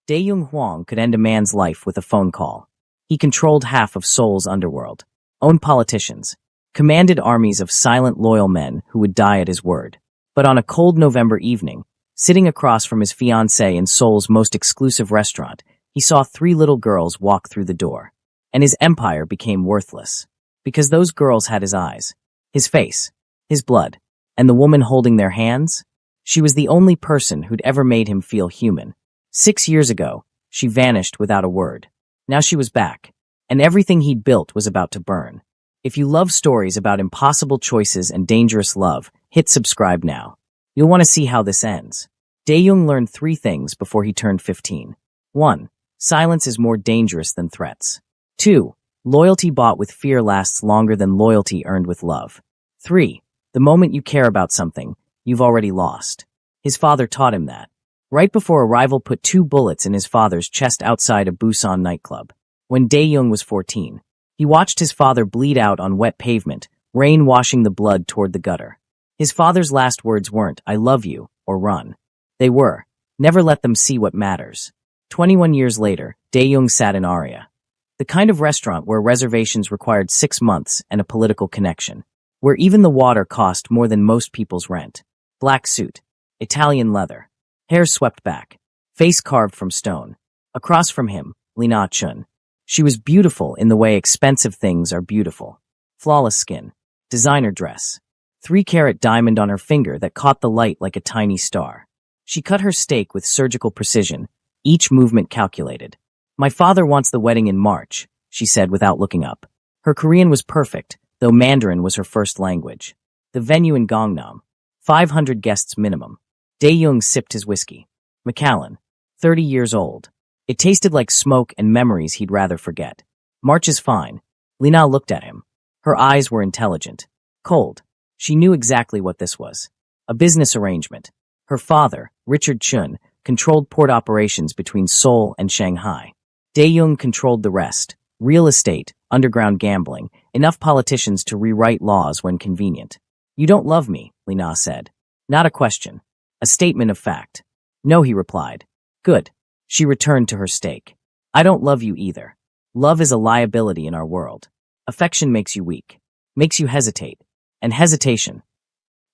Dae-Jung Hwang could end a man's life with a phone call. He controlled half of Seoul's underworld, owned politicians, commanded armies of silent, loyal men who would die at his word. But on a cold November evening, sitting across from his fiancée in Seoul's most exclusive restaurant, he saw three little girls walk through the door. And his empire became worthless. Because those girls had his eyes, his face, his blood, and the woman holding their hands? She was the only person who'd ever made him feel human. 6 years ago, she vanished without a word. Now she was back, and everything he'd built was about to burn. If you love stories about impossible choices and dangerous love, hit subscribe now. You'll want to see how this ends. Dae-Jung learned 3 things before he turned 15. 1. Silence is more dangerous than threats. 2. Loyalty bought with fear lasts longer than loyalty earned with love. 3. The moment you care about something, you've already lost. His father taught him that. Right before a rival put 2 bullets in his father's chest outside a Busan nightclub. When Dae-Jung was 14, he watched his father bleed out on wet pavement, rain washing the blood toward the gutter. His father's last words weren't, "I love you," or "run." They were, "Never let them see what matters." 21 years later, Dae-Jung sat in Aria. The kind of restaurant where reservations required 6 months and a political connection. Where even the water cost more than most people's rent. Black suit. Italian leather. Hair swept back. Face carved from stone. Across from him, Lina Chun. She was beautiful in the way expensive things are beautiful. Flawless skin. Designer dress. 3-carat diamond on her finger that caught the light like a tiny star. She cut her steak with surgical precision, each movement calculated. "My father wants the wedding in March," she said without looking up. Her Korean was perfect, though Mandarin was her first language. The venue in Gangnam. 500 guests minimum. Dae-Jung sipped his whiskey. Macallan. 30 years old. It tasted like smoke and memories he'd rather forget. "March is fine." Lina looked at him. Her eyes were intelligent. Cold. She knew exactly what this was. A business arrangement. Her father, Richard Chun, controlled port operations between Seoul and Shanghai. Dae-Jung controlled the rest. Real estate, underground gambling, enough politicians to rewrite laws when convenient. "You don't love me," Lina said. Not a question. A statement of fact. "No," he replied. "Good." She returned to her steak. "I don't love you either. Love is a liability in our world. Affection makes you weak. Makes you hesitate. And hesitation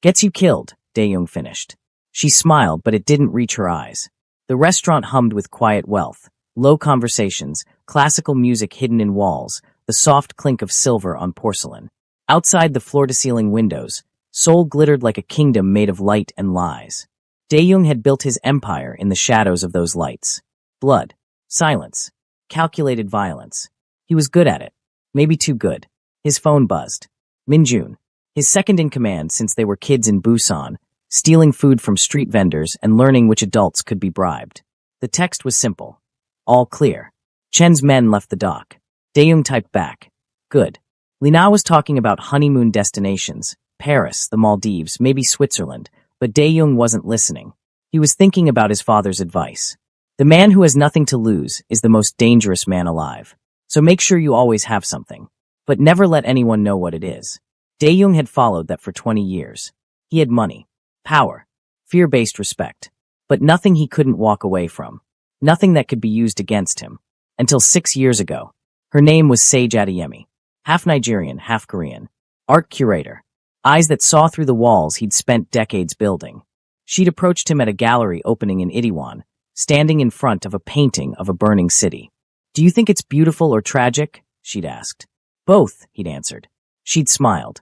gets you killed," Dae-Jung finished. She smiled, but it didn't reach her eyes. The restaurant hummed with quiet wealth. Low conversations, classical music hidden in walls, the soft clink of silver on porcelain. Outside the floor-to-ceiling windows, Seoul glittered like a kingdom made of light and lies. Dae-Jung had built his empire in the shadows of those lights. Blood, silence, calculated violence. He was good at it. Maybe too good. His phone buzzed. Minjun, his second-in-command since they were kids in Busan, stealing food from street vendors and learning which adults could be bribed. The text was simple. All clear. Chen's men left the dock. Dae-Jung typed back. Good. Lina was talking about honeymoon destinations, Paris, the Maldives, maybe Switzerland, but Dae-Jung wasn't listening. He was thinking about his father's advice. The man who has nothing to lose is the most dangerous man alive. So make sure you always have something. But never let anyone know what it is. Dae-Jung had followed that for 20 years. He had money, power, fear-based respect, but nothing he couldn't walk away from. Nothing that could be used against him. Until 6 years ago. Her name was Sage Adeyemi. Half Nigerian, half Korean. Art curator. Eyes that saw through the walls he'd spent decades building. She'd approached him at a gallery opening in Itaewon, standing in front of a painting of a burning city. "Do you think it's beautiful or tragic?" she'd asked. "Both," he'd answered. She'd smiled.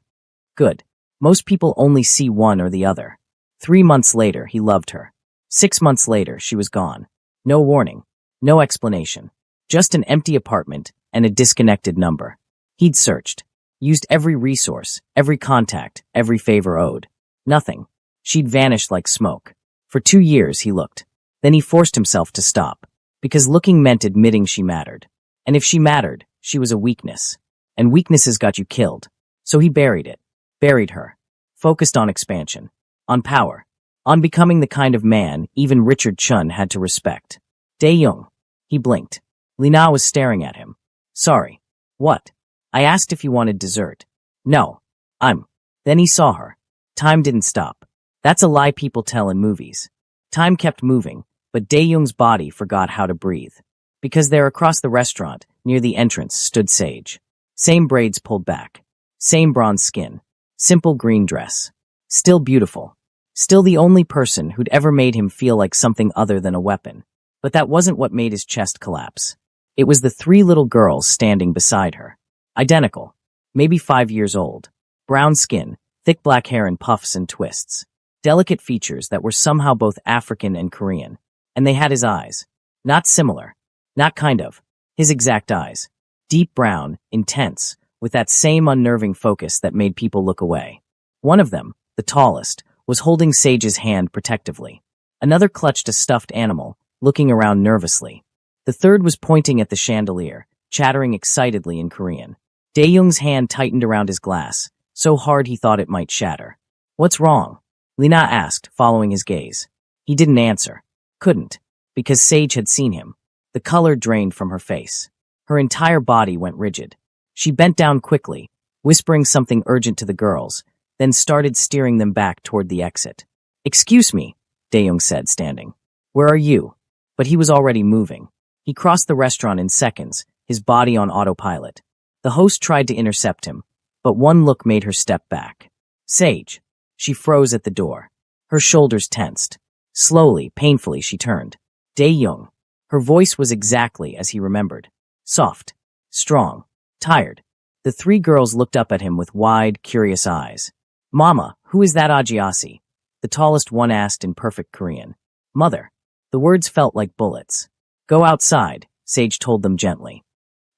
Good. Most people only see one or the other. 3 months later, he loved her. 6 months later, she was gone. No warning. No explanation. Just an empty apartment and a disconnected number. He'd searched. Used every resource, every contact, every favor owed. Nothing. She'd vanished like smoke. For 2 years, he looked. Then he forced himself to stop. Because looking meant admitting she mattered. And if she mattered, she was a weakness. And weaknesses got you killed. So he buried it. Buried her. Focused on expansion. On power. On becoming the kind of man even Richard Chun had to respect. Dae-Jung. He blinked. Lina was staring at him. "Sorry." "What?" "I asked if you wanted dessert." "No. Then he saw her. Time didn't stop. That's a lie people tell in movies. Time kept moving, But Dae-young's body forgot how to breathe. Because there across the restaurant, near the entrance, stood Sage. Same braids pulled back. Same bronze skin. Simple green dress. Still beautiful. Still the only person who'd ever made him feel like something other than a weapon. But that wasn't what made his chest collapse. It was the three little girls standing beside her. Identical. Maybe 5 years old. Brown skin, thick black hair in puffs and twists. Delicate features that were somehow both African and Korean. And they had his eyes. Not similar. Not kind of. His exact eyes. Deep brown, intense, with that same unnerving focus that made people look away. One of them, the tallest, was holding Sage's hand protectively. Another clutched a stuffed animal, looking around nervously. The third was pointing at the chandelier, chattering excitedly in Korean. Dae-young's hand tightened around his glass, so hard he thought it might shatter. "What's wrong?" Lina asked, following his gaze. He didn't answer. Couldn't. Because Sage had seen him. The color drained from her face. Her entire body went rigid. She bent down quickly, whispering something urgent to the girls, then started steering them back toward the exit. "Excuse me," Dae-young said, standing. "Where are you?" But he was already moving. He crossed the restaurant in seconds, his body on autopilot. The host tried to intercept him, but one look made her step back. "Sage." She froze at the door. Her shoulders tensed. Slowly, painfully, she turned. Dae-young. Her voice was exactly as he remembered. Soft. Strong. Tired. The three girls looked up at him with wide, curious eyes. "Mama, who is that Ajiasi?" The tallest one asked in perfect Korean. "Mother." The words felt like bullets. "Go outside," Sage told them gently.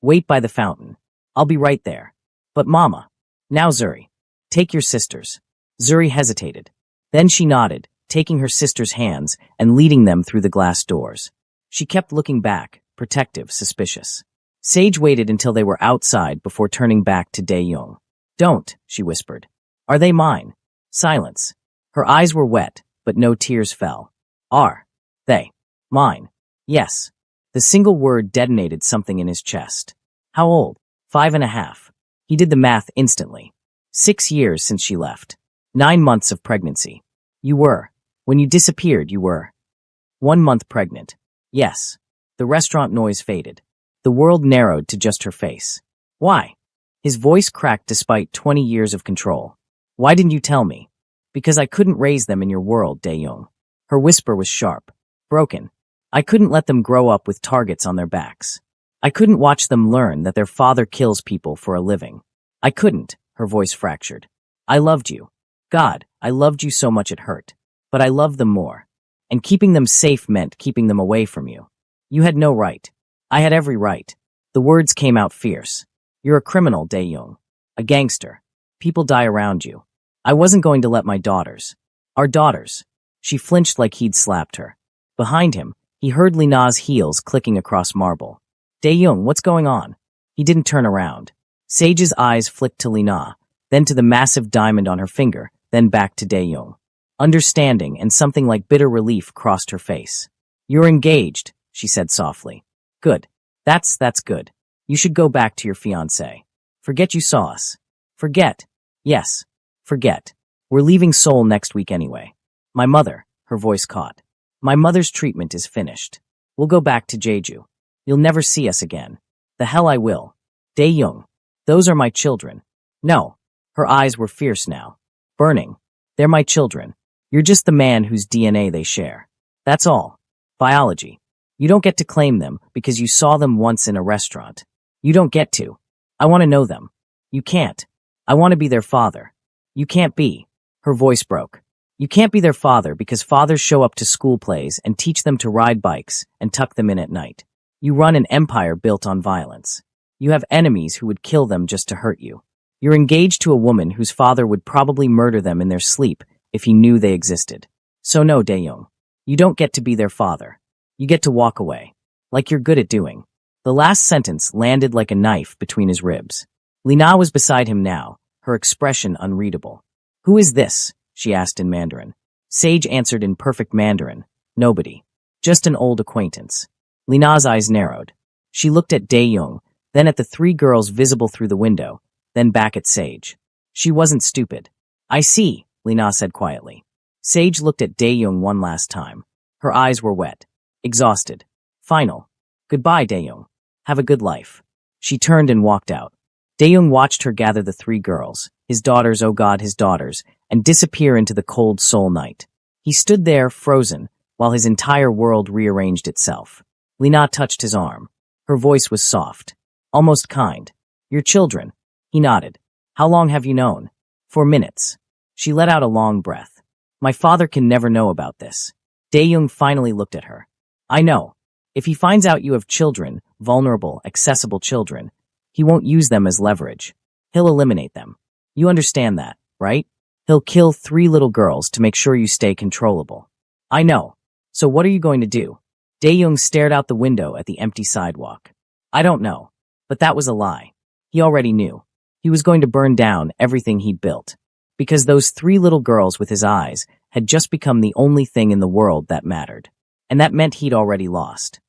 "Wait by the fountain. I'll be right there." "But Mama." "Now Zuri. Take your sisters." Zuri hesitated. Then she nodded, taking her sister's hands and leading them through the glass doors. She kept looking back, protective, suspicious. Sage waited until they were outside before turning back to Dae-young. "Don't," she whispered. "Are they mine?" Silence. Her eyes were wet, but no tears fell. "Are they mine?" "Yes." The single word detonated something in his chest. How old? 5.5. He did the math instantly. 6 years since she left. 9 months of pregnancy. You were. When you disappeared, you were. 1 month pregnant. Yes. The restaurant noise faded. The world narrowed to just her face. "Why?" His voice cracked despite 20 years of control. "Why didn't you tell me?" "Because I couldn't raise them in your world, Dae-young." Her whisper was sharp. Broken. "I couldn't let them grow up with targets on their backs. I couldn't watch them learn that their father kills people for a living. I couldn't," her voice fractured. "I loved you. God, I loved you so much it hurt. But I loved them more. And keeping them safe meant keeping them away from you. You had no right. I had every right." The words came out fierce. "You're a criminal, Dae-young. A gangster. People die around you. I wasn't going to let my daughters. Our daughters." She flinched like he'd slapped her. Behind him, he heard Lina's heels clicking across marble. "Dae-young, what's going on?" He didn't turn around. Sage's eyes flicked to Lina, then to the massive diamond on her finger, then back to Dae-young. Understanding and something like bitter relief crossed her face. "You're engaged," she said softly. "Good. That's good. You should go back to your fiancé. Forget you saw us." "Forget." "Yes. Forget. We're leaving Seoul next week anyway. My mother," her voice caught. "My mother's treatment is finished. We'll go back to Jeju. You'll never see us again." "The hell I will." "Dae-young. Those are my children." "No." Her eyes were fierce now. Burning. "They're my children. You're just the man whose DNA they share. That's all. Biology. You don't get to claim them because you saw them once in a restaurant. You don't get to. I want to know them. You can't. I want to be their father. You can't be." Her voice broke. "You can't be their father because fathers show up to school plays and teach them to ride bikes and tuck them in at night. You run an empire built on violence. You have enemies who would kill them just to hurt you. You're engaged to a woman whose father would probably murder them in their sleep if he knew they existed. So no, Dae-young. You don't get to be their father. You get to walk away. Like you're good at doing." The last sentence landed like a knife between his ribs. Lina was beside him now, her expression unreadable. "Who is this?" she asked in Mandarin. Sage answered in perfect Mandarin. "Nobody. Just an old acquaintance." Lina's eyes narrowed. She looked at Dae-young, then at the three girls visible through the window, then back at Sage. She wasn't stupid. "I see," Lina said quietly. Sage looked at Dae-young one last time. Her eyes were wet. Exhausted. Final. Goodbye, Dae-young. Have a good life. She turned and walked out. Dae-young watched her gather the three girls, his daughters, oh God, his daughters, and disappear into the cold Seoul night. He stood there, frozen, while his entire world rearranged itself. Lina touched his arm. Her voice was soft, almost kind. Your children. He nodded. How long have you known? 4 minutes. She let out a long breath. My father can never know about this. Dae-young finally looked at her. I know. If he finds out you have children, vulnerable, accessible children, he won't use them as leverage. He'll eliminate them. You understand that, right? He'll kill 3 little girls to make sure you stay controllable. I know. So what are you going to do? Dae-young stared out the window at the empty sidewalk. I don't know. But that was a lie. He already knew. He was going to burn down everything he'd built. Because those 3 little girls with his eyes had just become the only thing in the world that mattered. And that meant he'd already lost.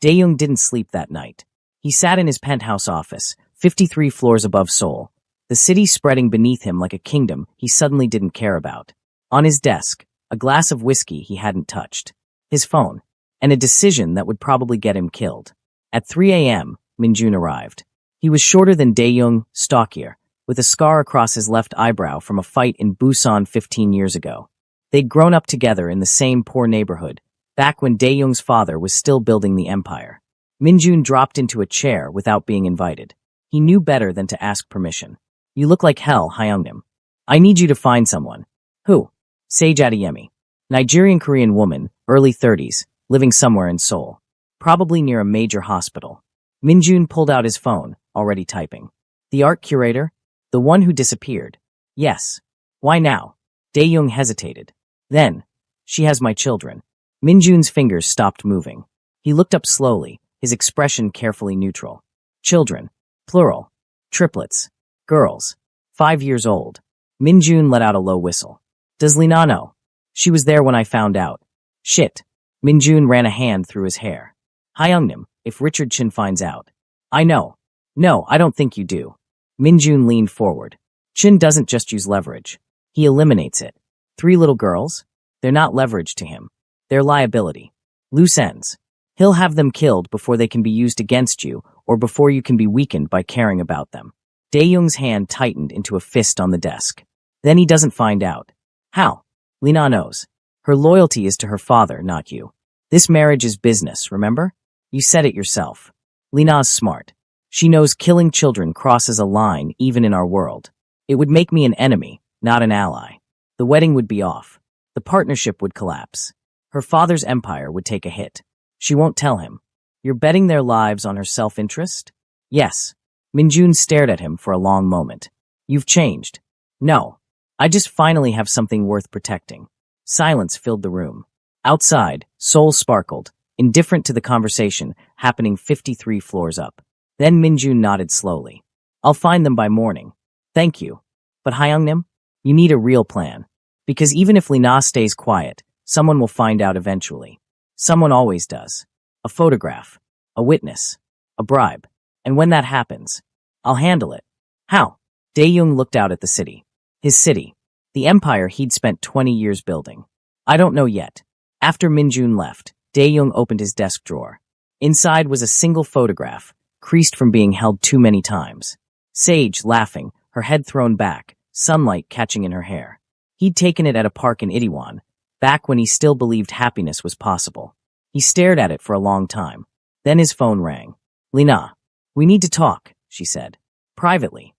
Dae-young didn't sleep that night. He sat in his penthouse office, 53 floors above Seoul, the city spreading beneath him like a kingdom he suddenly didn't care about. On his desk, a glass of whiskey he hadn't touched, his phone, and a decision that would probably get him killed. At 3 a.m., Minjun arrived. He was shorter than Dae-young, stockier, with a scar across his left eyebrow from a fight in Busan 15 years ago. They'd grown up together in the same poor neighborhood, back when Dae-young's father was still building the empire. Minjun dropped into a chair without being invited. He knew better than to ask permission. You look like hell, Hyungnim. I need you to find someone. Who? Sage Adeyemi. Nigerian-Korean woman, early 30s, living somewhere in Seoul. Probably near a major hospital. Minjun pulled out his phone, already typing. The art curator? The one who disappeared. Yes. Why now? Dae-young hesitated. Then, she has my children. Minjun's fingers stopped moving. He looked up slowly, his expression carefully neutral. Children. Plural. Triplets. Girls. 5 years old. Minjun let out a low whistle. Does Lina know? She was there when I found out. Shit. Minjun ran a hand through his hair. Hyungnim, if Richard Chin finds out. I know. No, I don't think you do. Minjun leaned forward. Chin doesn't just use leverage. He eliminates it. 3 little girls? They're not leverage to him. They're liability. Loose ends. He'll have them killed before they can be used against you or before you can be weakened by caring about them. Dae-young's hand tightened into a fist on the desk. Then he doesn't find out. How? Lina knows. Her loyalty is to her father, not you. This marriage is business, remember? You said it yourself. Lina's smart. She knows killing children crosses a line even in our world. It would make me an enemy, not an ally. The wedding would be off. The partnership would collapse. Her father's empire would take a hit. She won't tell him. You're betting their lives on her self-interest? Yes. Minjun stared at him for a long moment. You've changed. No. I just finally have something worth protecting. Silence filled the room. Outside, Seoul sparkled, indifferent to the conversation happening 53 floors up. Then Minjun nodded slowly. I'll find them by morning. Thank you. But Hyungnim, you need a real plan. Because even if Lina stays quiet, someone will find out eventually. Someone always does. A photograph. A witness. A bribe. And when that happens, I'll handle it. How? Dae-young looked out at the city. His city. The empire he'd spent 20 years building. I don't know yet. After Minjun left, Dae-young opened his desk drawer. Inside was a single photograph, creased from being held too many times. Sage, laughing, her head thrown back, sunlight catching in her hair. He'd taken it at a park in Itaewon, back when he still believed happiness was possible. He stared at it for a long time. Then his phone rang. Lina, we need to talk, she said. Privately.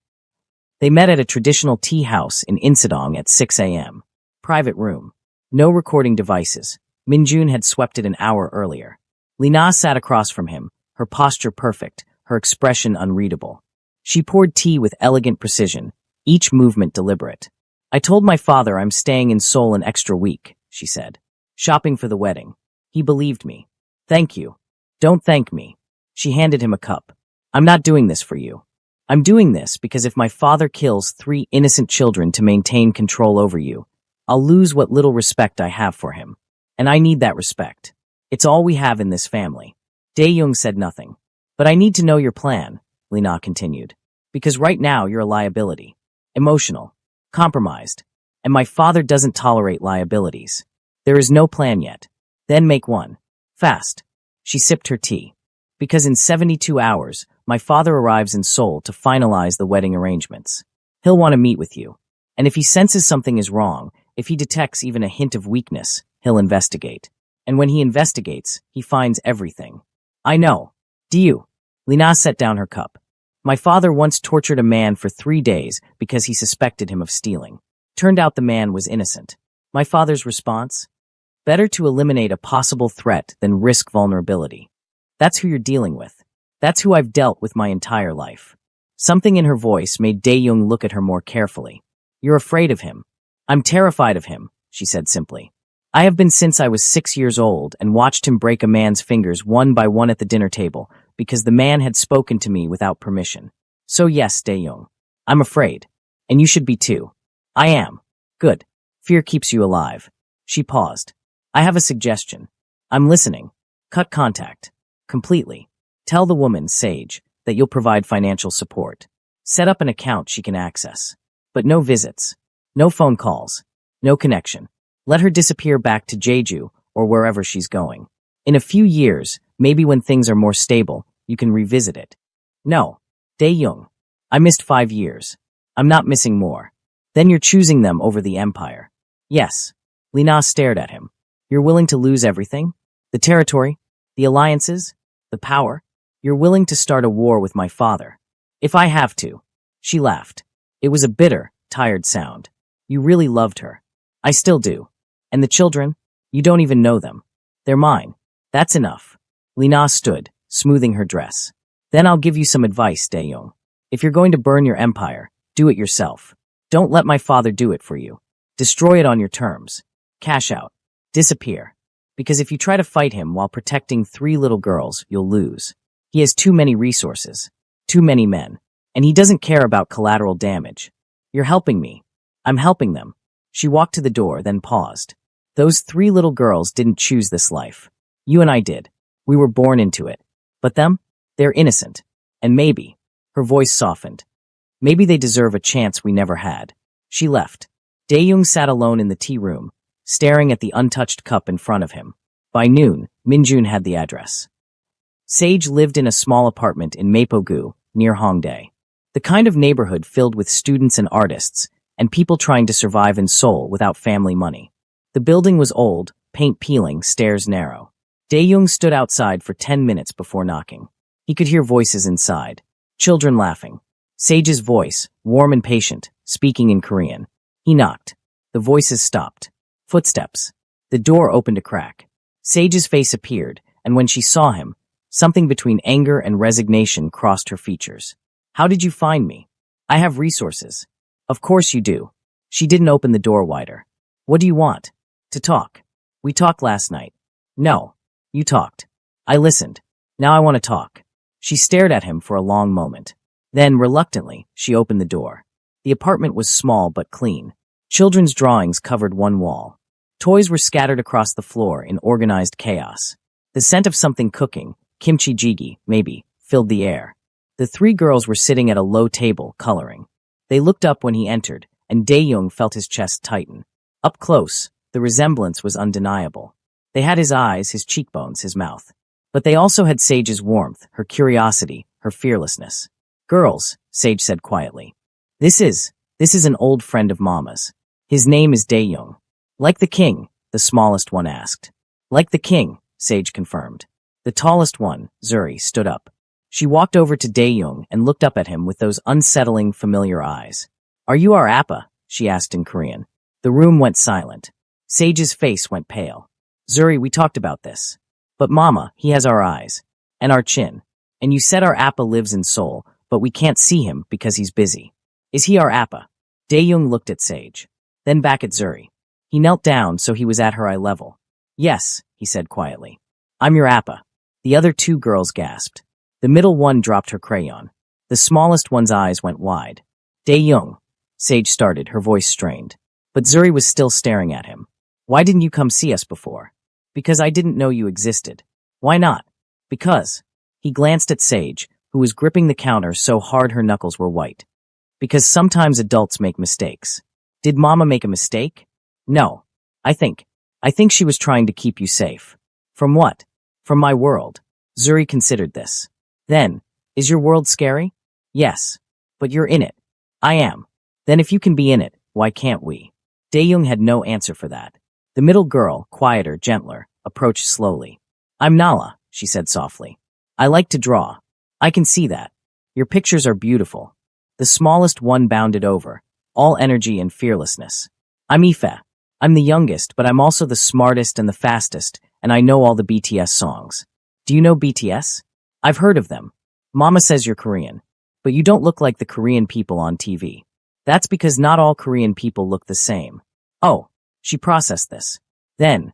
They met at a traditional tea house in Insadong at 6 a.m. Private room. No recording devices. Minjun had swept it an hour earlier. Lina sat across from him, her posture perfect, her expression unreadable. She poured tea with elegant precision, each movement deliberate. I told my father I'm staying in Seoul an extra week, she said. Shopping for the wedding. He believed me. Thank you. Don't thank me. She handed him a cup. I'm not doing this for you. I'm doing this because if my father kills 3 innocent children to maintain control over you, I'll lose what little respect I have for him. And I need that respect. It's all we have in this family. Dae-young said nothing. But I need to know your plan, Lina continued. Because right now you're a liability. Emotional. Compromised. And my father doesn't tolerate liabilities. There is no plan yet. Then make one. Fast. She sipped her tea. Because in 72 hours, my father arrives in Seoul to finalize the wedding arrangements. He'll want to meet with you. And if he senses something is wrong, if he detects even a hint of weakness, he'll investigate. And when he investigates, he finds everything. I know. Do you? Lina set down her cup. My father once tortured a man for 3 days because he suspected him of stealing. Turned out the man was innocent. My father's response? Better to eliminate a possible threat than risk vulnerability. That's who you're dealing with. That's who I've dealt with my entire life. Something in her voice made Dae-young look at her more carefully. You're afraid of him. I'm terrified of him, she said simply. I have been since I was 6 years old and watched him break a man's fingers one by one at the dinner table because the man had spoken to me without permission. So yes, Dae-young, I'm afraid. And you should be too. I am. Good. Fear keeps you alive. She paused. I have a suggestion. I'm listening. Cut contact. Completely. Tell the woman, Sage, that you'll provide financial support. Set up an account she can access. But no visits. No phone calls. No connection. Let her disappear back to Jeju or wherever she's going. In a few years, maybe when things are more stable, you can revisit it. No. Dae-young. I missed 5 years. I'm not missing more. Then you're choosing them over the empire. Yes. Lina stared at him. You're willing to lose everything? The territory? The alliances? The power? You're willing to start a war with my father. If I have to. She laughed. It was a bitter, tired sound. You really loved her. I still do. And the children? You don't even know them. They're mine. That's enough. Lina stood, smoothing her dress. Then I'll give you some advice, Dae-young. If you're going to burn your empire, do it yourself. Don't let my father do it for you. Destroy it on your terms. Cash out. Disappear. Because if you try to fight him while protecting 3 little girls, you'll lose. He has too many resources. Too many men. And he doesn't care about collateral damage. You're helping me. I'm helping them. She walked to the door, then paused. Those 3 little girls didn't choose this life. You and I did. We were born into it. But them? They're innocent. And maybe, her voice softened, maybe they deserve a chance we never had. She left. Dae-young sat alone in the tea room, staring at the untouched cup in front of him. By noon, Minjun had the address. Sage lived in a small apartment in Mapogu, near Hongdae. The kind of neighborhood filled with students and artists, and people trying to survive in Seoul without family money. The building was old, paint peeling, stairs narrow. Dae-young stood outside for 10 minutes before knocking. He could hear voices inside. Children laughing. Sage's voice, warm and patient, speaking in Korean. He knocked. The voices stopped. Footsteps. The door opened a crack. Sage's face appeared, and when she saw him, something between anger and resignation crossed her features. How did you find me? I have resources. Of course you do. She didn't open the door wider. What do you want? To talk. We talked last night. No. You talked. I listened. Now I want to talk. She stared at him for a long moment. Then, reluctantly, she opened the door. The apartment was small but clean. Children's drawings covered one wall. Toys were scattered across the floor in organized chaos. The scent of something cooking, kimchi jjigae, maybe, filled the air. The 3 girls were sitting at a low table, coloring. They looked up when he entered, and Dae-young felt his chest tighten. Up close, the resemblance was undeniable. They had his eyes, his cheekbones, his mouth. But they also had Sage's warmth, her curiosity, her fearlessness. Girls, Sage said quietly. This is an old friend of Mama's. His name is Dae-young. Like the king, the smallest one asked. Like the king, Sage confirmed. The tallest one, Zuri, stood up. She walked over to Dae-young and looked up at him with those unsettling, familiar eyes. Are you our appa? She asked in Korean. The room went silent. Sage's face went pale. Zuri, we talked about this. But Mama, he has our eyes. And our chin. And you said our appa lives in Seoul, but we can't see him because he's busy. Is he our appa? Dae-young looked at Sage. Then back at Zuri. He knelt down so he was at her eye level. Yes, he said quietly. I'm your appa. The other 2 girls gasped. The middle one dropped her crayon. The smallest one's eyes went wide. Dae-young, Sage started, her voice strained. But Zuri was still staring at him. Why didn't you come see us before? Because I didn't know you existed. Why not? Because. He glanced at Sage, who was gripping the counter so hard her knuckles were white. Because sometimes adults make mistakes. Did Mama make a mistake? No. I think she was trying to keep you safe. From what? From my world. Zuri considered this. Then, is your world scary? Yes. But you're in it. I am. Then if you can be in it, why can't we? Dae-young had no answer for that. The middle girl, quieter, gentler, approached slowly. I'm Nala, she said softly. I like to draw. I can see that. Your pictures are beautiful. The smallest one bounded over, all energy and fearlessness. I'm Ife. I'm the youngest, but I'm also the smartest and the fastest, and I know all the BTS songs. Do you know BTS? I've heard of them. Mama says you're Korean, but you don't look like the Korean people on TV. That's because not all Korean people look the same. Oh, she processed this. Then,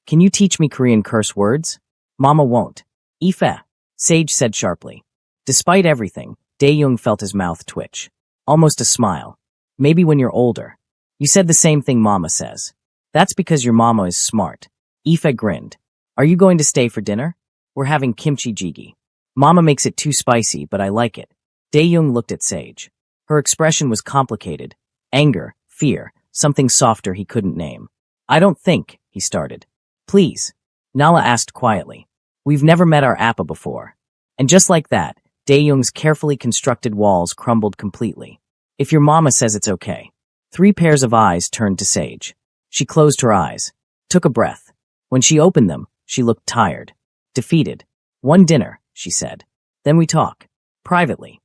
can you teach me Korean curse words? Mama won't. Ife, Sage said sharply. Despite everything, Dae-young felt his mouth twitch. Almost a smile. Maybe when you're older. You said the same thing Mama says. That's because your mama is smart. Ife grinned. Are you going to stay for dinner? We're having kimchi jjigae. Mama makes it too spicy, but I like it. Dae-young looked at Sage. Her expression was complicated. Anger, fear, something softer he couldn't name. I don't think, he started. Please. Nala asked quietly. We've never met our Appa before. And just like that, Dae-young's carefully constructed walls crumbled completely. If your mama says it's okay. 3 pairs of eyes turned to Sage. She closed her eyes, took a breath. When she opened them, she looked tired, defeated. One dinner, she said. Then we talk. Privately.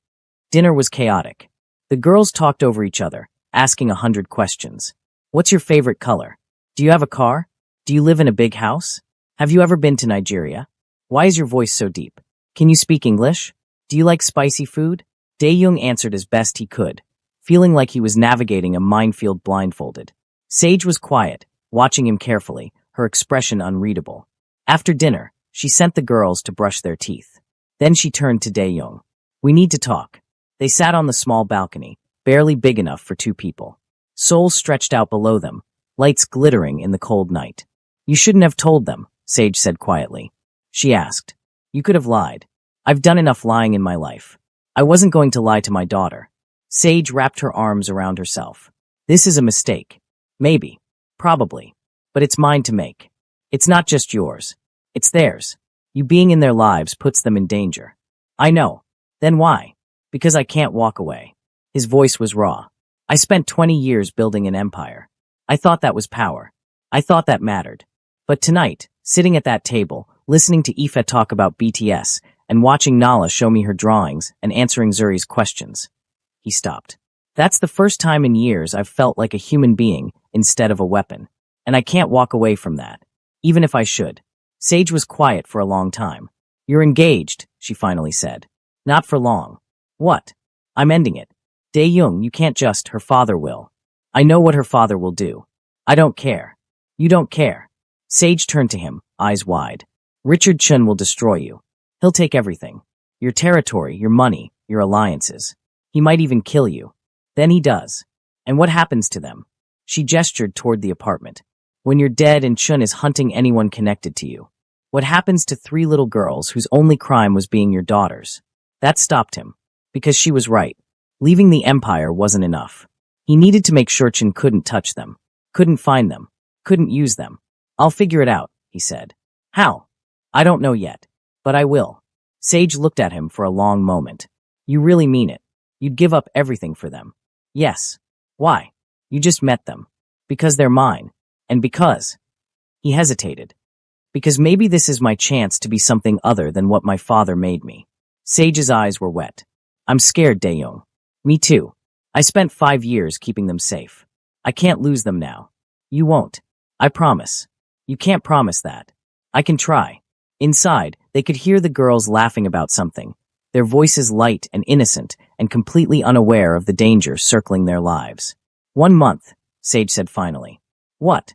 Dinner was chaotic. The girls talked over each other, asking 100 questions. What's your favorite color? Do you have a car? Do you live in a big house? Have you ever been to Nigeria? Why is your voice so deep? Can you speak English? Do you like spicy food? Dae-young answered as best he could, feeling like he was navigating a minefield blindfolded. Sage was quiet, watching him carefully, her expression unreadable. After dinner, she sent the girls to brush their teeth. Then she turned to Dae-young. We need to talk. They sat on the small balcony, barely big enough for 2 people. Souls stretched out below them, lights glittering in the cold night. You shouldn't have told them, Sage said quietly. She asked. You could have lied. I've done enough lying in my life. I wasn't going to lie to my daughter. Sage wrapped her arms around herself. This is a mistake. Maybe. Probably. But it's mine to make. It's not just yours. It's theirs. You being in their lives puts them in danger. I know. Then why? Because I can't walk away. His voice was raw. I spent 20 years building an empire. I thought that was power. I thought that mattered. But tonight, sitting at that table, listening to Ife talk about BTS, and watching Nala show me her drawings and answering Zuri's questions. He stopped. That's the first time in years I've felt like a human being instead of a weapon. And I can't walk away from that. Even if I should. Sage was quiet for a long time. You're engaged, she finally said. Not for long. What? I'm ending it. Dae-young, you can't just, her father will. I know what her father will do. I don't care. You don't care. Sage turned to him, eyes wide. Richard Chun will destroy you. He'll take everything. Your territory, your money, your alliances. He might even kill you. Then he does. And what happens to them? She gestured toward the apartment. When you're dead and Chun is hunting anyone connected to you. What happens to 3 little girls whose only crime was being your daughters? That stopped him. Because she was right. Leaving the empire wasn't enough. He needed to make sure Chun couldn't touch them. Couldn't find them. Couldn't use them. I'll figure it out, he said. How? I don't know yet. But I will. Sage looked at him for a long moment. You really mean it. You'd give up everything for them. Yes. Why? You just met them. Because they're mine. And because... He hesitated. Because maybe this is my chance to be something other than what my father made me. Sage's eyes were wet. I'm scared, Dae-young. Me too. I spent 5 years keeping them safe. I can't lose them now. You won't. I promise. You can't promise that. I can try. Inside, they could hear the girls laughing about something, their voices light and innocent and completely unaware of the danger circling their lives. 1 month, Sage said finally. What?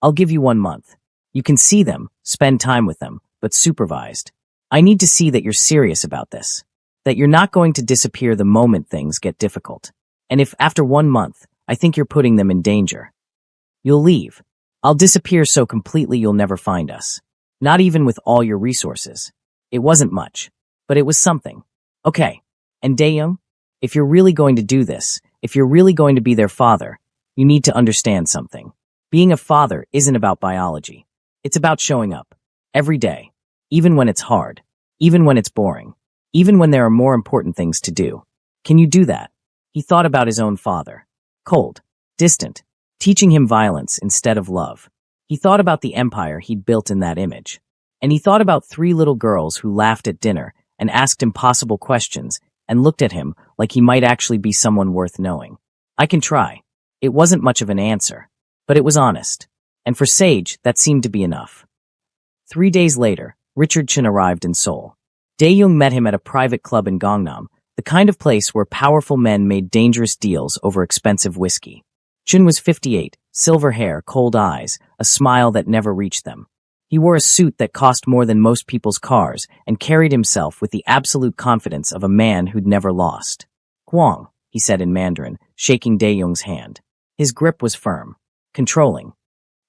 I'll give you 1 month. You can see them, spend time with them, but supervised. I need to see that you're serious about this. That you're not going to disappear the moment things get difficult. And if after 1 month, I think you're putting them in danger, you'll leave. I'll disappear so completely you'll never find us. Not even with all your resources. It wasn't much, but it was something. Okay. And Dae-young, if you're really going to do this, if you're really going to be their father, you need to understand something. Being a father isn't about biology. It's about showing up. Every day. Even when it's hard. Even when it's boring. Even when there are more important things to do. Can you do that? He thought about his own father. Cold. Distant. Teaching him violence instead of love. He thought about the empire he'd built in that image. And he thought about 3 little girls who laughed at dinner and asked impossible questions and looked at him like he might actually be someone worth knowing. I can try. It wasn't much of an answer, but it was honest. And for Sage, that seemed to be enough. 3 days later, Richard Chen arrived in Seoul. Dae-young met him at a private club in Gangnam, the kind of place where powerful men made dangerous deals over expensive whiskey. Chen was 58, silver hair, cold eyes, a smile that never reached them. He wore a suit that cost more than most people's cars and carried himself with the absolute confidence of a man who'd never lost. "Huang," he said in Mandarin, shaking Dae-young's hand. His grip was firm, controlling.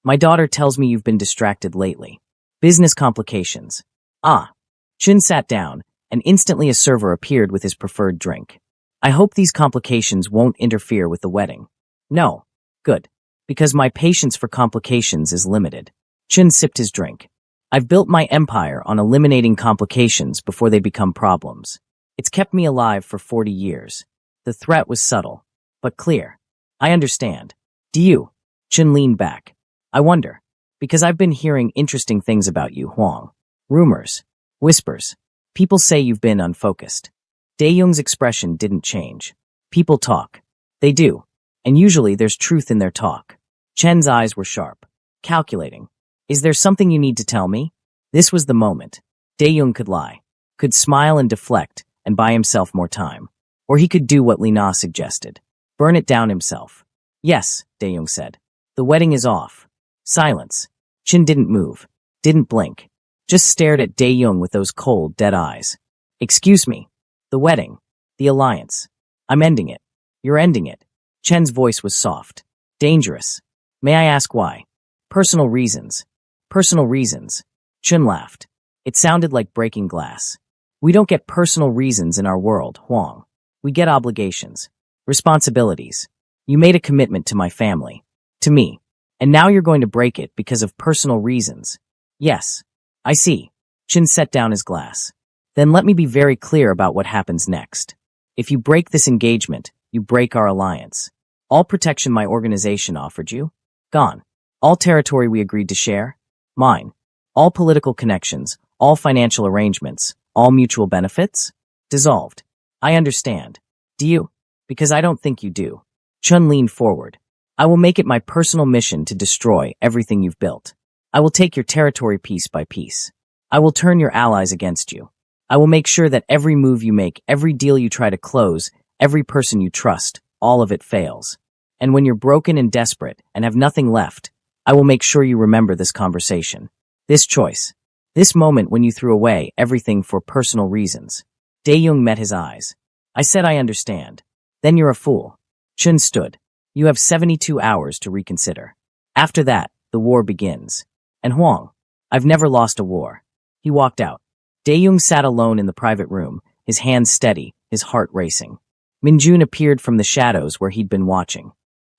"My daughter tells me you've been distracted lately. Business complications." "Ah." Chen sat down, and instantly a server appeared with his preferred drink. "I hope these complications won't interfere with the wedding." "No." "Good. Because my patience for complications is limited." Chen sipped his drink. "I've built my empire on eliminating complications before they become problems. It's kept me alive for 40 years. The threat was subtle, but clear. I understand. Do you?" Chen leaned back. "I wonder. Because I've been hearing interesting things about you, Huang. Rumors. Whispers. People say you've been unfocused." Dae-young's expression didn't change. "People talk. They do. And usually there's truth in their talk." Chen's eyes were sharp. Calculating. "Is there something you need to tell me?" This was the moment. Dae-young could lie. Could smile and deflect and buy himself more time. Or he could do what Lina suggested. Burn it down himself. "Yes," Dae-young said. "The wedding is off." Silence. Chen didn't move. Didn't blink. Just stared at Dae-young with those cold, dead eyes. "Excuse me. The wedding. The alliance. I'm ending it." "You're ending it." Chen's voice was soft. "Dangerous. May I ask why?" "Personal reasons." "Personal reasons." Chen laughed. It sounded like breaking glass. "We don't get personal reasons in our world, Huang. We get obligations. Responsibilities. You made a commitment to my family. To me. And now you're going to break it because of personal reasons." "Yes. I see." Chen set down his glass. "Then let me be very clear about what happens next. If you break this engagement, you break our alliance. All protection my organization offered you? Gone. All territory we agreed to share? Mine. All political connections, all financial arrangements, all mutual benefits? Dissolved. I understand. Do you? Because I don't think you do." Chun leaned forward. "I will make it my personal mission to destroy everything you've built. I will take your territory piece by piece. I will turn your allies against you. I will make sure that every move you make, every deal you try to close, every person you trust, all of it fails. And when you're broken and desperate and have nothing left, I will make sure you remember this conversation. This choice. This moment when you threw away everything for personal reasons." Dae-young met his eyes. "I said I understand. Then you're a fool." Chun stood. "You have 72 hours to reconsider. After that, the war begins. And Huang, I've never lost a war." He walked out. Dae-young sat alone in the private room, his hands steady, his heart racing. Min-jun appeared from the shadows where he'd been watching.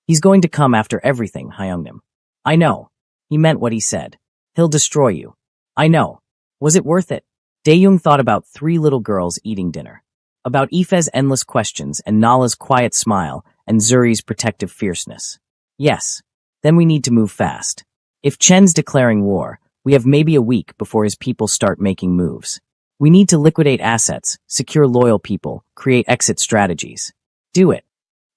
"He's going to come after everything," Hyungnim. "I know." He meant what he said. "He'll destroy you." "I know." Was it worth it? Dae-young thought about 3 little girls eating dinner. About Ife's endless questions and Nala's quiet smile and Zuri's protective fierceness. Yes. Then we need to move fast. If Chen's declaring war, we have maybe a week before his people start making moves. We need to liquidate assets, secure loyal people, create exit strategies. Do it.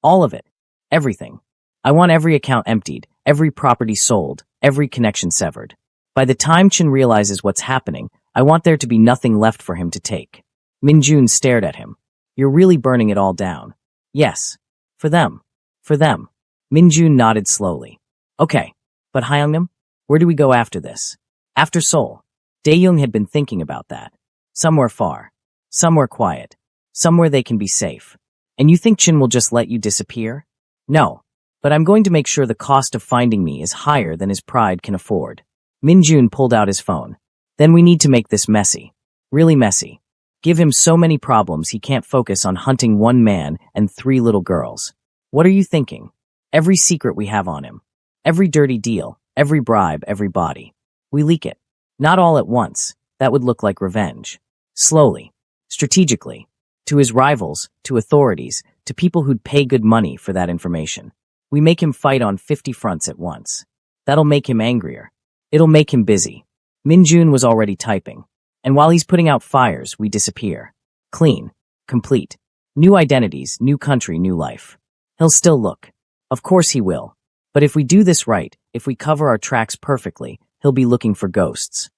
All of it. Everything. I want every account emptied, every property sold, every connection severed. By the time Chen realizes what's happening, I want there to be nothing left for him to take. Min-jun stared at him. "You're really burning it all down." "Yes. For them. For them." Min-jun nodded slowly. "Okay. But Hyungnim? Where do we go after this?" "After Seoul." Dae-young had been thinking about that. Somewhere far. Somewhere quiet. Somewhere they can be safe. "And you think Chen will just let you disappear?" "No. But I'm going to make sure the cost of finding me is higher than his pride can afford." Min-jun pulled out his phone. "Then we need to make this messy. Really messy. Give him so many problems he can't focus on hunting 1 man and 3 little girls. What are you thinking? Every secret we have on him. Every dirty deal, every bribe, every body. We leak it. Not all at once. That would look like revenge. Slowly. Strategically. To his rivals, to authorities, to people who'd pay good money for that information. We make him fight on 50 fronts at once. That'll make him angrier. It'll make him busy. Minjun was already typing. And while he's putting out fires, we disappear. Clean. Complete. New identities, new country, new life. He'll still look. Of course he will. But if we do this right, if we cover our tracks perfectly, he'll be looking for ghosts.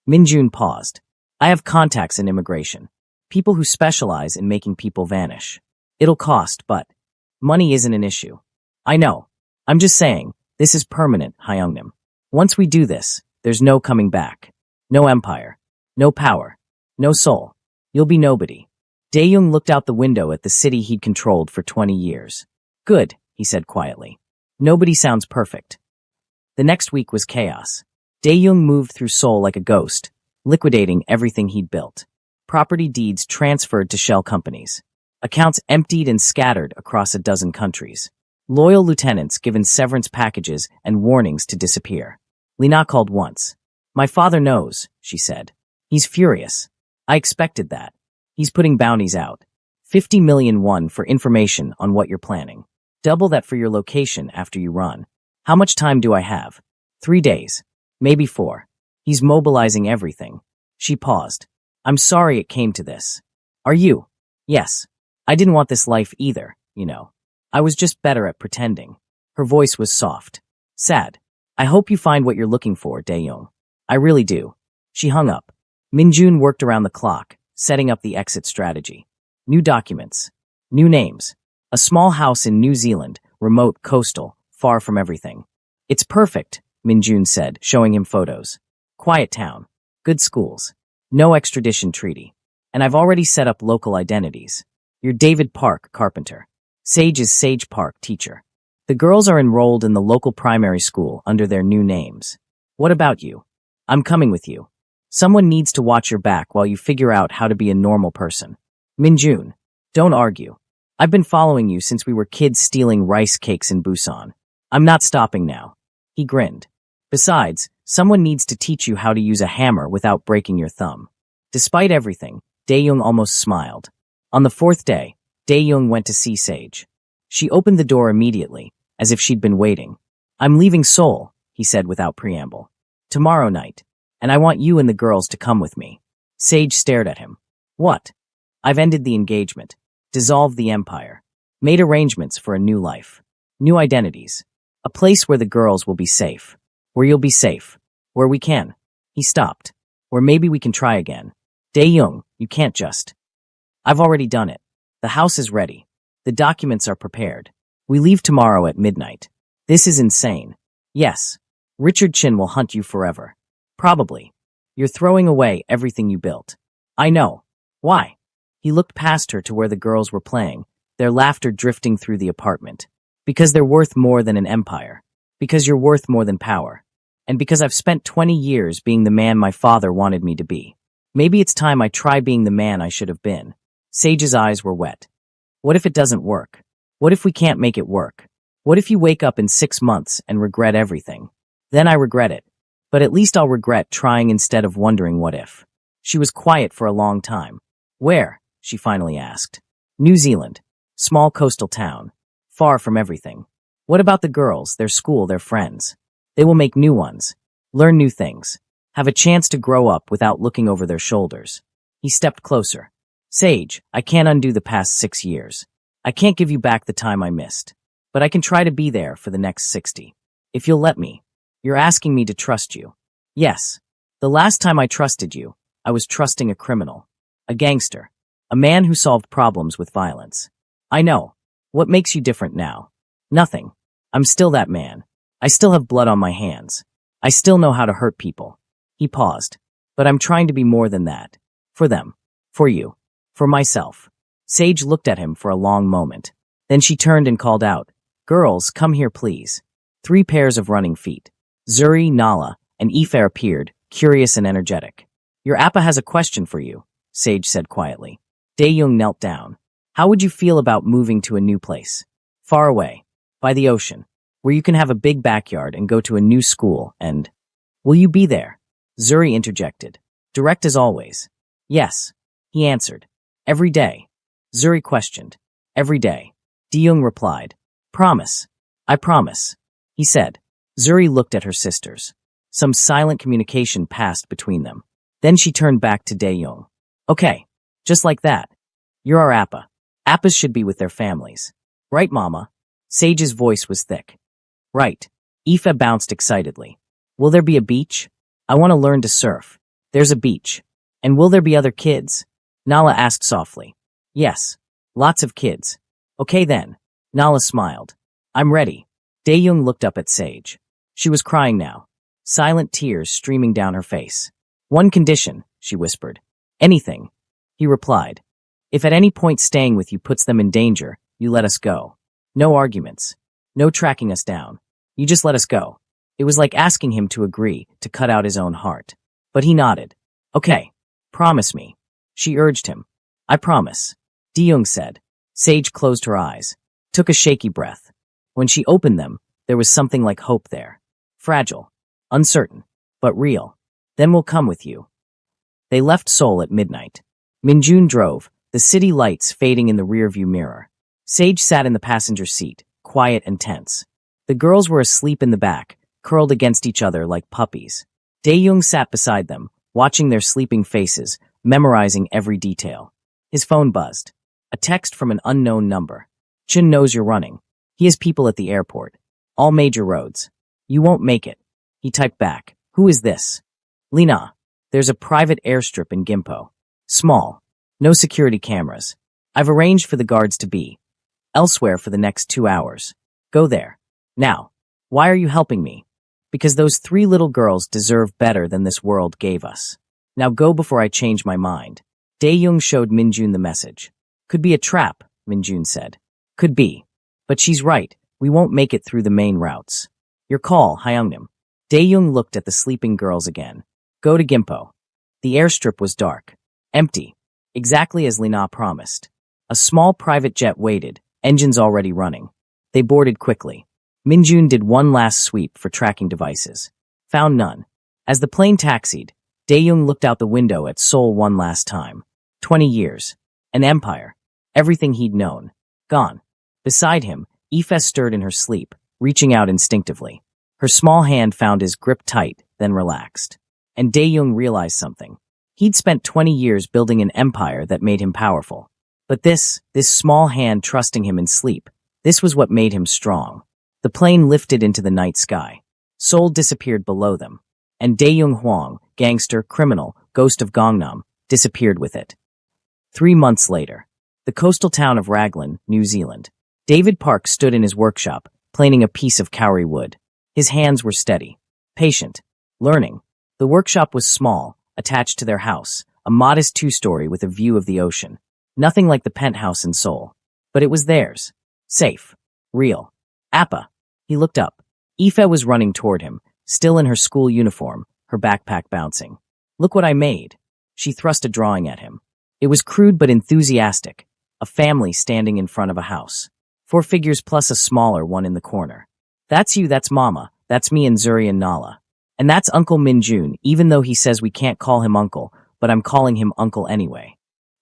Minjun paused. I have contacts in immigration. People who specialize in making people vanish. It'll cost, but money isn't an issue. I know. I'm just saying, this is permanent, Hyungnim. Once we do this, there's no coming back. No empire. No power. No soul. You'll be nobody. Dae-young looked out the window at the city he'd controlled for 20 years. Good, he said quietly. Nobody sounds perfect. The next week was chaos. Dae-young moved through Seoul like a ghost, liquidating everything he'd built. Property deeds transferred to shell companies. Accounts emptied and scattered across a dozen countries. Loyal lieutenants given severance packages and warnings to disappear. Lina called once. My father knows, she said. He's furious. I expected that. He's putting bounties out. 50 million won for information on what you're planning. Double that for your location after you run. How much time do I have? 3 days. Maybe 4. He's mobilizing everything. She paused. I'm sorry it came to this. Are you? Yes. I didn't want this life either, you know. I was just better at pretending. Her voice was soft. Sad. I hope you find what you're looking for, Dae-young. I really do. She hung up. Minjun worked around the clock, setting up the exit strategy. New documents. New names. A small house in New Zealand, remote, coastal, far from everything. It's perfect, Minjun said, showing him photos. Quiet town. Good schools. No extradition treaty. And I've already set up local identities. You're David Park, carpenter. Sage is Sage Park, teacher. The girls are enrolled in the local primary school under their new names. What about you? I'm coming with you. Someone needs to watch your back while you figure out how to be a normal person. Minjun, don't argue. I've been following you since we were kids stealing rice cakes in Busan. I'm not stopping now. He grinned. Besides, someone needs to teach you how to use a hammer without breaking your thumb. Despite everything, Dae-young almost smiled. On the 4th day, Dae-young went to see Sage. She opened the door immediately, as if she'd been waiting. I'm leaving Seoul, he said without preamble. Tomorrow night. And I want you and the girls to come with me. Sage stared at him. What? I've ended the engagement. Dissolved the empire. Made arrangements for a new life. New identities. A place where the girls will be safe. Where you'll be safe. Where we can. He stopped. Where maybe we can try again. Dae-young, you can't just. I've already done it. The house is ready. The documents are prepared. We leave tomorrow at midnight. This is insane. Yes. Richard Chin will hunt you forever. Probably. You're throwing away everything you built. I know. Why? He looked past her to where the girls were playing, their laughter drifting through the apartment. Because they're worth more than an empire. Because you're worth more than power. And because I've spent 20 years being the man my father wanted me to be. Maybe it's time I try being the man I should have been. Sage's eyes were wet. What if it doesn't work? What if we can't make it work? What if you wake up in 6 months and regret everything? Then I regret it. But at least I'll regret trying instead of wondering what if. She was quiet for a long time. Where? She finally asked. New Zealand. Small coastal town. Far from everything. What about the girls, their school, their friends? They will make new ones. Learn new things. Have a chance to grow up without looking over their shoulders. He stepped closer. Sage, I can't undo the past 6 years. I can't give you back the time I missed. But I can try to be there for the next 60. If you'll let me. You're asking me to trust you. Yes. The last time I trusted you, I was trusting a criminal. A gangster. A man who solved problems with violence. I know. What makes you different now? Nothing. I'm still that man. I still have blood on my hands. I still know how to hurt people. He paused. But I'm trying to be more than that. For them. For you. For myself. Sage looked at him for a long moment. Then she turned and called out, Girls, come here please. 3 pairs of running feet. Zuri, Nala, and Ife appeared, curious and energetic. Your Appa has a question for you, Sage said quietly. Dae-young knelt down. How would you feel about moving to a new place? Far away. By the ocean. Where you can have a big backyard and go to a new school and... Will you be there? Zuri interjected. Direct as always. Yes, he answered. Every day. Zuri questioned. Every day. Young replied. Promise. I promise. He said. Zuri looked at her sisters. Some silent communication passed between them. Then she turned back to Young. Okay. Just like that. You're our Appa. Appas should be with their families. Right, Mama? Sage's voice was thick. Right. Aoife bounced excitedly. Will there be a beach? I want to learn to surf. There's a beach. And will there be other kids? Nala asked softly. Yes. Lots of kids. Okay then. Nala smiled. I'm ready. Young looked up at Sage. She was crying now. Silent tears streaming down her face. One condition, she whispered. Anything. He replied. If at any point staying with you puts them in danger, you let us go. No arguments. No tracking us down. You just let us go. It was like asking him to agree to cut out his own heart. But he nodded. Okay. Promise me. She urged him. I promise. Young said. Sage closed her eyes. Took a shaky breath. When she opened them, there was something like hope there. Fragile. Uncertain. But real. Then we'll come with you. They left Seoul at midnight. Minjun drove, the city lights fading in the rearview mirror. Sage sat in the passenger seat, quiet and tense. The girls were asleep in the back, curled against each other like puppies. Young sat beside them, watching their sleeping faces, memorizing every detail. His phone buzzed. A text from an unknown number. Chun knows you're running. He has people at the airport. All major roads. You won't make it. He typed back. Who is this? Lina. There's a private airstrip in Gimpo. Small. No security cameras. I've arranged for the guards to be elsewhere for the next 2 hours. Go there. Now. Why are you helping me? Because those 3 little girls deserve better than this world gave us. Now go before I change my mind. Young showed Minjun the message. Could be a trap, Minjun said. Could be. But she's right. We won't make it through the main routes. Your call, Hyungnim. Young looked at the sleeping girls again. Go to Gimpo. The airstrip was dark. Empty. Exactly as Lina promised. A small private jet waited, engines already running. They boarded quickly. Minjun did one last sweep for tracking devices. Found none. As the plane taxied, Young looked out the window at Seoul one last time. 20 years. An empire. Everything he'd known. Gone. Beside him, Aoife stirred in her sleep, reaching out instinctively. Her small hand found his grip tight, then relaxed. And Young realized something. He'd spent 20 years building an empire that made him powerful. But this small hand trusting him in sleep, this was what made him strong. The plane lifted into the night sky. Seoul disappeared below them. And Young Hwang, gangster, criminal, ghost of Gangnam, disappeared with it. 3 months later, the coastal town of Raglan, New Zealand. David Park stood in his workshop, planing a piece of kauri wood. His hands were steady, patient, learning. The workshop was small, attached to their house, a modest 2-story with a view of the ocean. Nothing like the penthouse in Seoul. But it was theirs. Safe. Real. Appa. He looked up. Aoife was running toward him, still in her school uniform, her backpack bouncing. Look what I made. She thrust a drawing at him. It was crude but enthusiastic. A family standing in front of a house. 4 figures plus a smaller one in the corner. That's you, that's Mama, that's me and Zuri and Nala. And that's Uncle Minjun, even though he says we can't call him Uncle, but I'm calling him Uncle anyway.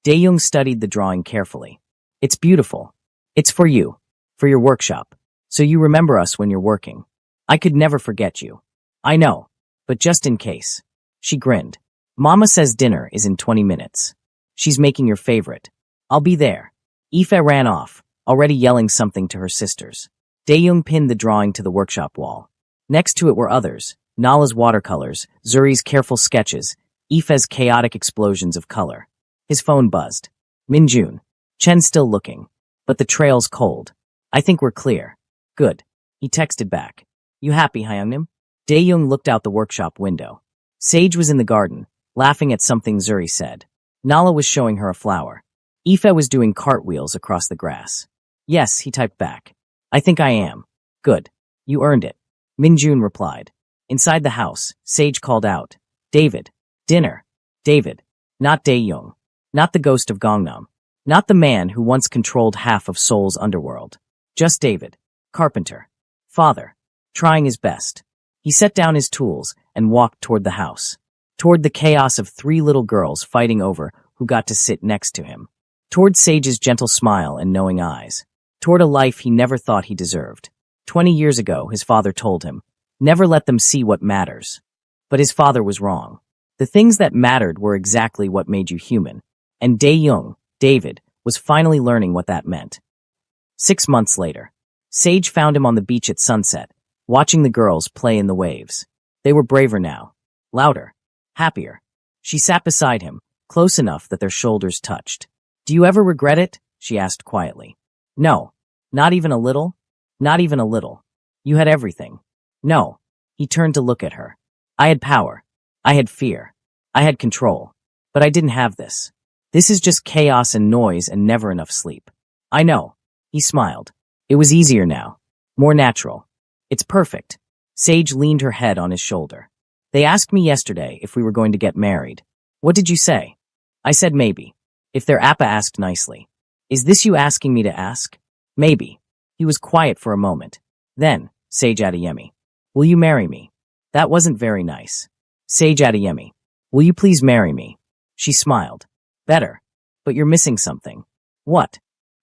Young studied the drawing carefully. It's beautiful. It's for you. For your workshop. So you remember us when you're working. I could never forget you. I know. But just in case. She grinned. Mama says dinner is in 20 minutes. She's making your favorite. I'll be there. Aoife ran off, already yelling something to her sisters. Young pinned the drawing to the workshop wall. Next to it were others, Nala's watercolors, Zuri's careful sketches, Aoife's chaotic explosions of color. His phone buzzed. Minjun. Chen's still looking. But the trail's cold. I think we're clear. Good. He texted back. You happy, Hyungnim? Young looked out the workshop window. Sage was in the garden, laughing at something Zuri said. Nala was showing her a flower. Aoife was doing cartwheels across the grass. Yes, he typed back. I think I am. Good. You earned it. Minjun replied. Inside the house, Sage called out. David. Dinner. David. Not Young. Not the ghost of Gangnam. Not the man who once controlled half of Seoul's underworld. Just David. Carpenter. Father. Trying his best. He set down his tools and walked toward the house. toward the chaos of three little girls fighting over who got to sit next to him, toward Sage's gentle smile and knowing eyes, toward a life he never thought he deserved. 20 years ago, his father told him, never let them see what matters. But his father was wrong. The things that mattered were exactly what made you human. And Dae-young, David, was finally learning what that meant. 6 months later, Sage found him on the beach at sunset, watching the girls play in the waves. They were braver now, louder, happier. She sat beside him, close enough that their shoulders touched. Do you ever regret it? She asked quietly. No, not even a little. Not even a little. You had everything. No. He turned to look at her. I had power. I had fear. I had control. But I didn't have this. This is just chaos and noise and never enough sleep. I know. He smiled. It was easier now. More natural. It's perfect. Sage leaned her head on his shoulder. They asked me yesterday if we were going to get married. What did you say? I said maybe. If their appa asked nicely. Is this you asking me to ask? Maybe. He was quiet for a moment. Then, Sage Adeyemi. Will you marry me? That wasn't very nice. Sage Adeyemi. Will you please marry me? She smiled. Better. But you're missing something. What?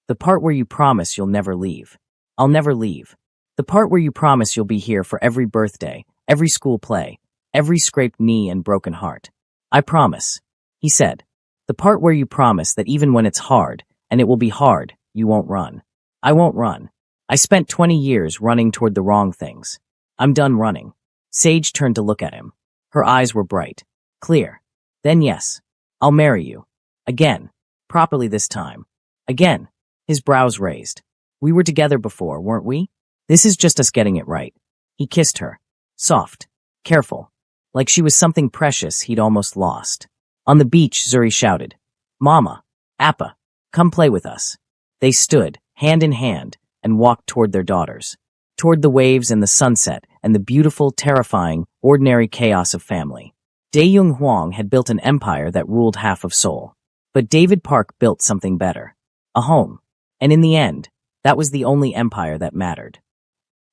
The part where you promise you'll never leave. I'll never leave. The part where you promise you'll be here for every birthday, every school play, every scraped knee and broken heart. I promise. He said. The part where you promise that even when it's hard, and it will be hard, you won't run. I won't run. I spent 20 years running toward the wrong things. I'm done running. Sage turned to look at him. Her eyes were bright, clear. Then yes, I'll marry you. Again. Properly this time. Again. His brows raised. We were together before, weren't we? This is just us getting it right. He kissed her. Soft. Careful. Like she was something precious he'd almost lost. On the beach, Zuri shouted, Mama, Appa, come play with us. They stood, hand in hand, and walked toward their daughters, toward the waves and the sunset and the beautiful, terrifying, ordinary chaos of family. Dae-young Hwang had built an empire that ruled half of Seoul. But David Park built something better. A home. And in the end, that was the only empire that mattered.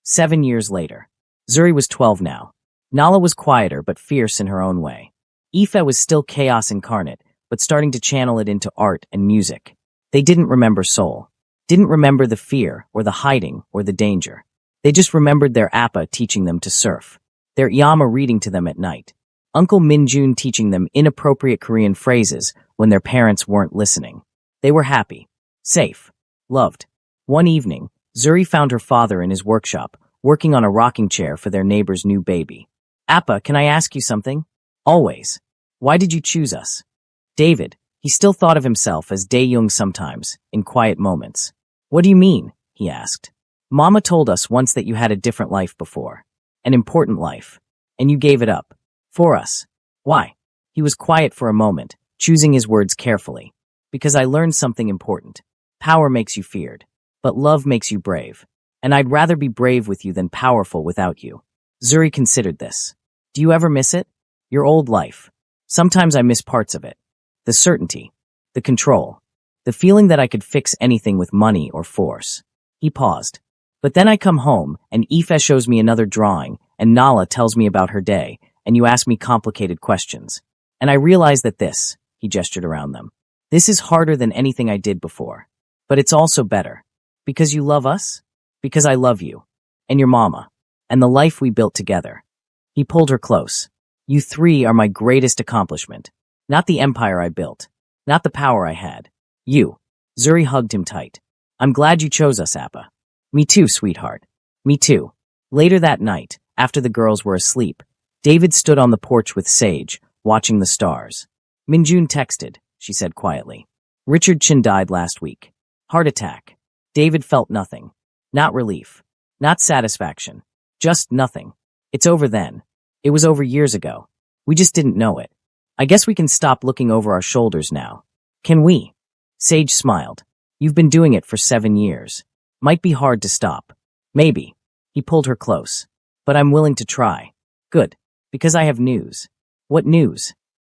7 years later. Zuri was 12 now. Nala was quieter but fierce in her own way. Aoife was still chaos incarnate, but starting to channel it into art and music. They didn't remember Seoul. Didn't remember the fear or the hiding or the danger. They just remembered their appa teaching them to surf. Their Yama reading to them at night. Uncle Minjun teaching them inappropriate Korean phrases when their parents weren't listening. They were happy. Safe. Loved. One evening, Zuri found her father in his workshop, working on a rocking chair for their neighbor's new baby. Appa, can I ask you something? Always. Why did you choose us? David, he still thought of himself as Dae-young sometimes, in quiet moments. What do you mean? He asked. Mama told us once that you had a different life before. An important life. And you gave it up. For us. Why? He was quiet for a moment, choosing his words carefully. Because I learned something important. Power makes you feared. But love makes you brave. And I'd rather be brave with you than powerful without you. Zuri considered this. Do you ever miss it? Your old life. Sometimes I miss parts of it. The certainty. The control. The feeling that I could fix anything with money or force. He paused. But then I come home, and Aoife shows me another drawing, and Nala tells me about her day, and you ask me complicated questions. And I realize that this, he gestured around them, this is harder than anything I did before. But it's also better. Because you love us? Because I love you. And your mama. And the life we built together. He pulled her close. You three are my greatest accomplishment. Not the empire I built. Not the power I had. You. Zuri hugged him tight. I'm glad you chose us, Appa. Me too, sweetheart. Me too. Later that night, after the girls were asleep, David stood on the porch with Sage, watching the stars. Minjun texted, she said quietly. Richard Chin died last week. Heart attack. David felt nothing. Not relief. Not satisfaction. Just nothing. It's over then. It was over years ago. We just didn't know it. I guess we can stop looking over our shoulders now. Can we? Sage smiled. You've been doing it for 7 years. Might be hard to stop. Maybe. He pulled her close. But I'm willing to try. Good. Because I have news. What news?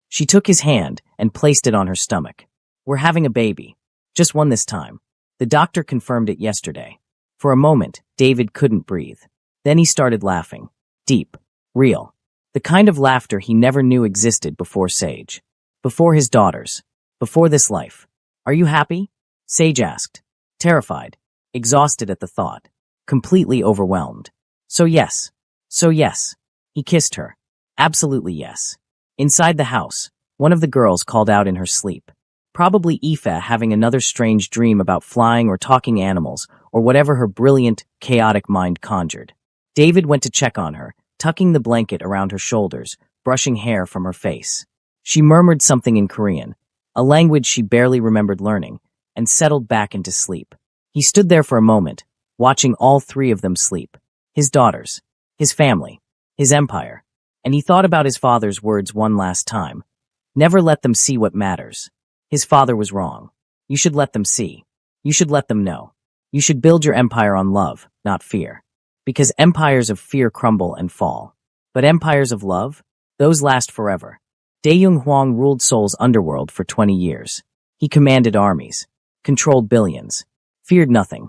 She took his hand and placed it on her stomach. We're having a baby. Just one this time. The doctor confirmed it yesterday. For a moment, David couldn't breathe. Then he started laughing. Deep. Real. The kind of laughter he never knew existed before Sage. Before his daughters. Before this life. Are you happy? Sage asked. Terrified. Exhausted at the thought. Completely overwhelmed. So yes. He kissed her. Absolutely yes. Inside the house, one of the girls called out in her sleep. Probably Aoife having another strange dream about flying or talking animals, or whatever her brilliant, chaotic mind conjured. David went to check on her, tucking the blanket around her shoulders, brushing hair from her face. She murmured something in Korean, a language she barely remembered learning, and settled back into sleep. He stood there for a moment, watching all three of them sleep. His daughters, his family, his empire. And he thought about his father's words one last time. Never let them see what matters. His father was wrong. You should let them see. You should let them know. You should build your empire on love, not fear. Because empires of fear crumble and fall. But empires of love? Those last forever. Daeyoung Hwang ruled Seoul's underworld for 20 years. He commanded armies, controlled billions, feared nothing.